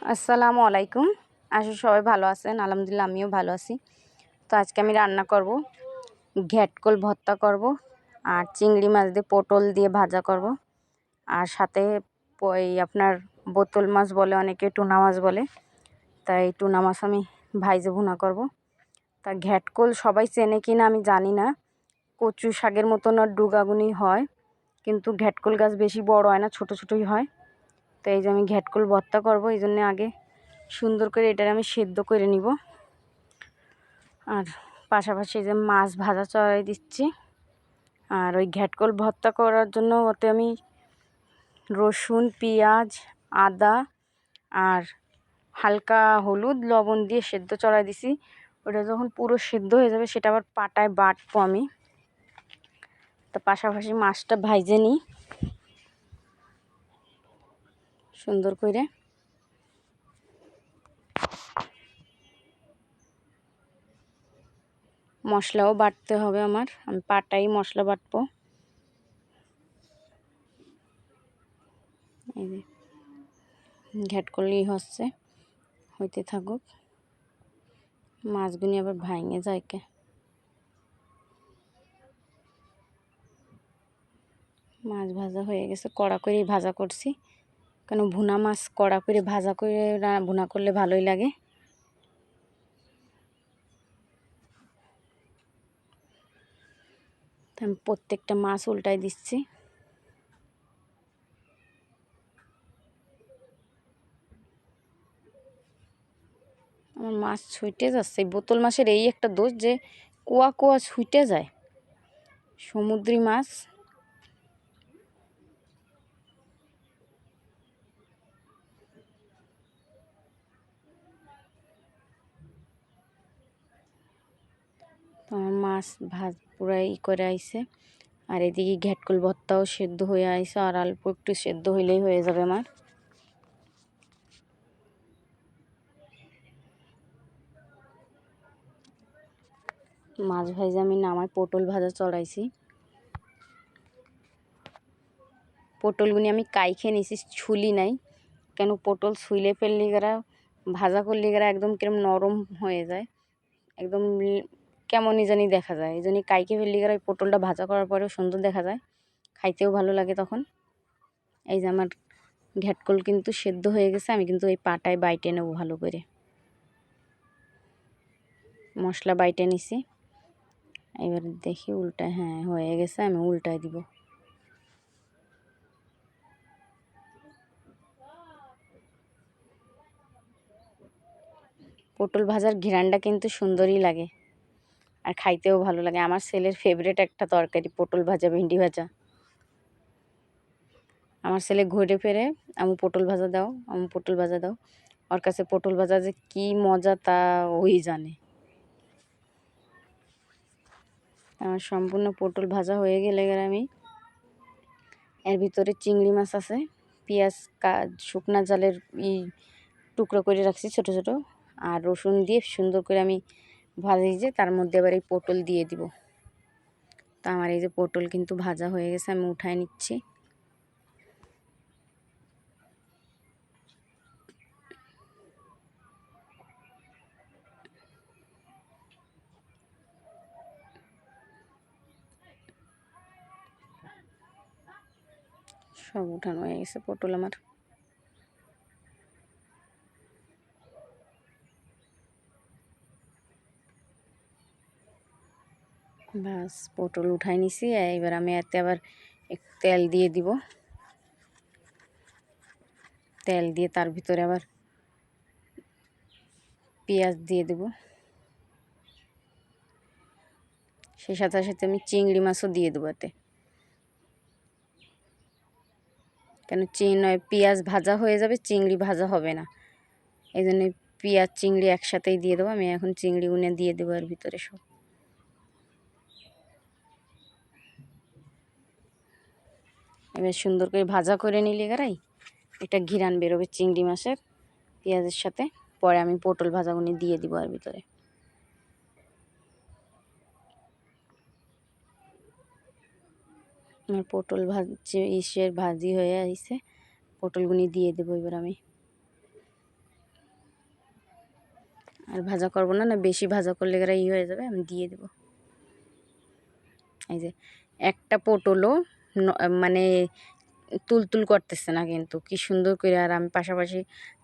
আসসালামু আলাইকুম। আশা সবাই ভালো আছেন। আলহামদুলিল্লাহ আমিও ভালো আছি। তো আজকে আমি রান্না করব ঘ্যাটকল ভর্তা করব, আর চিংড়ি মাছ দিয়ে পটল দিয়ে ভাজা করব, আর সাথে ওই আপনার বোতল মাছ বলে অনেকে, টুনা মাছ বলে, তাই টুনা মাছ আমি ভাইজে ভুনা করব। তা ঘ্যাটকল সবাই চেনে কি না আমি জানি না, কচু শাকের মতন আর ডুগাগুনি হয়, কিন্তু ঘ্যাটকল গাছ বেশি বড় হয় না, ছোট ছোটই হয়। তো এই যে আমি ঘ্যাটকল ভর্তা করব, এই জন্য আগে সুন্দর করে এটার আমি সেদ্ধ করে নিব। আর পাশাপাশি যে মাছ ভাজা চড়াই দিচ্ছি। আর ওই ঘ্যাটকল ভর্তা করার জন্য ওতে আমি রসুন, পেঁয়াজ, আদা আর হালকা হলুদ লবণ দিয়ে সেদ্ধ চড়াই দিছি। ওটা যখন পুরো সেদ্ধ হয়ে যাবে সেটা আবার পাটায় বাটবো আমি। তো পাশাপাশি মাছটা ভাইজে নিই সুন্দর করে। মশলাও বাটতে হবে আমার, আমি পাটাই মশলা বাটবো। এই যে ঘ্যাটকলি হচ্ছে, হইতে থাকুক। মাছগুনি আবার ভাঙে যায় কে। মাছ ভাজা হয়ে গেছে, কড়া করেই ভাজা করছি, কেন ভুনা মাছ কড়া করে ভাজা করে ভুনা করলে ভালোই লাগে। আমি প্রত্যেকটা মাছ উল্টাই দিচ্ছি। আমার মাছ ছুটে যাচ্ছে। বোতল মাছের এই একটা দোষ যে কুয়া কুয়া ছুটে যায়, সমুদ্রি মাছ। তো আমার মাছ পুরাই করে আইছে, আর এদিকে ঘ্যাটকল ভর্তাও সেদ্ধ হয়ে আইছে, আর অল্প একটু সেদ্ধ হইলেই হয়ে যাবে আমার। মাছ ভাজা আমি নামাই পটল ভাজা চড়াইছি। পটলগুনি আমি কাইখে নিছি, ছুলি নাই, কেন পটল ছুইলে ফেললে গেরা ভাজা করলে গেরা একদম কিরম নরম হয়ে যায়, একদম কেমনই জানি দেখা যায়। এই জন্যই কাইকে ফেললে গেরা ওই পটলটা ভাজা করার পরেও সুন্দর দেখা যায়, খাইতেও ভালো লাগে তখন। এই যে আমার ঘ্যাটকল কিন্তু সেদ্ধ হয়ে গেছে, আমি কিন্তু এই পাটায় বাইটে নেব ভালো করে। মশলা বাইটে নিছি, এবার দেখি উল্টায়। হ্যাঁ হয়ে গেছে, আমি উল্টায় দিব। পটল ভাজার ঘ্রাণটা কিন্তু সুন্দরই লাগে, আর খাইতেও ভালো লাগে। আমার ছেলের ফেভারিট একটা তরকারি পটল ভাজা, ভেন্ডি ভাজা। আমার ছেলে ঘুরে ফেরে আমু পটল ভাজা দাও, আমু পটল ভাজা দাও। ওর কাছে পটল ভাজা যে কী মজা তা ওই জানে। আমার সম্পূর্ণ পটল ভাজা হয়ে গেলে আমি এর ভিতরে চিংড়ি মাছ আছে, পেঁয়াজ শুকনা জালের টুকরো করে রাখছি ছোট ছোট, আর রসুন দিয়ে সুন্দর করে আমি ভাজি, যে তার মধ্যে আবার এই পটল দিয়ে দিব। তা আমার এই যে পটল কিন্তু ভাজা হয়ে গেছে, আমি উঠায় নিচ্ছি। সব উঠানো হয়ে গেছে পটল আমার। বাস পটল উঠাই নিছি, এবার আমি এতে আবার একটু তেল দিয়ে দিব। তেল দিয়ে তার ভিতরে আবার পেঁয়াজ দিয়ে দেব, সেই সাথে সাথে আমি চিংড়ি মাছও দিয়ে দেবো এতে। কেন পেঁয়াজ ভাজা হয়ে যাবে, চিংড়ি ভাজা হবে না, এই জন্য পেঁয়াজ চিংড়ি একসাথেই দিয়ে দেবো। আমি এখন চিংড়ি উনে দিয়ে দেবো এর ভিতরে সব। এবার সুন্দর করে ভাজা করে নিলে গারাই একটা ঘিরান বেরোবে চিংড়ি মাছের পেঁয়াজের সাথে। পরে আমি পটল ভাজাগুনি দিয়ে দিব এর ভিতরে। আমার পটল ভাজি হয়ে আসছে, পটলগুনি দিয়ে দেবো এবার আমি। আর ভাজা করবো না, না বেশি ভাজা করলে এরা হয়ে যাবে, আমি দিয়ে দেব। এই যে একটা পটলও মানে তুলতুল করতেছে না, কিন্তু কি সুন্দর করে। আর আমি পাশাপাশি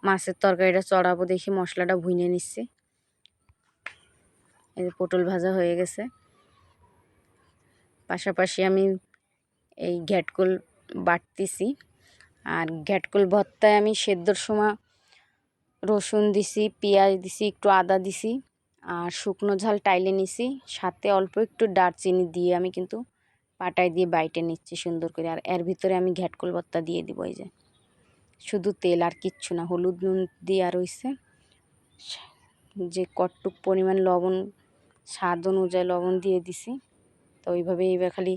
মাছের তরকারিটা চড়াবো দেখি মশলাটা ভুনে নিচ্ছি। এই যে পটল ভাজা হয়ে গেছে, পাশাপাশি আমি এই ঘ্যাটকল বাটতেছি। আর ঘ্যাটকল ভর্তায় আমি সেদ্ধর সময় রসুন দিছি, পেঁয়াজ দিছি, একটু আদা দিছি, আর শুকনো ঝাল টাইলে নিছি, সাথে অল্প একটু দারচিনি দিয়ে আমি কিন্তু পাটায় দিয়ে বাইটে নিচ্ছি সুন্দর করে। আর এর ভিতরে আমি ঘ্যাটকল ভর্তা দিয়ে দিব। এই যে শুধু তেল আর কিচ্ছু না, হলুদ নুন দিয়ে আর হইছে যে কতটুক পরিমাণ লবণ, স্বাদ অনুযায়ী লবণ দিয়ে দিছি। তো ওইভাবে এবার খালি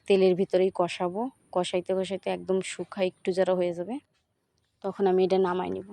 তেলের ভিতরেই কষাবো, কষাইতে কষাইতে একদম শুকনো একটু যারা হয়ে যাবে, তখন আমি এটা নামাই নেব।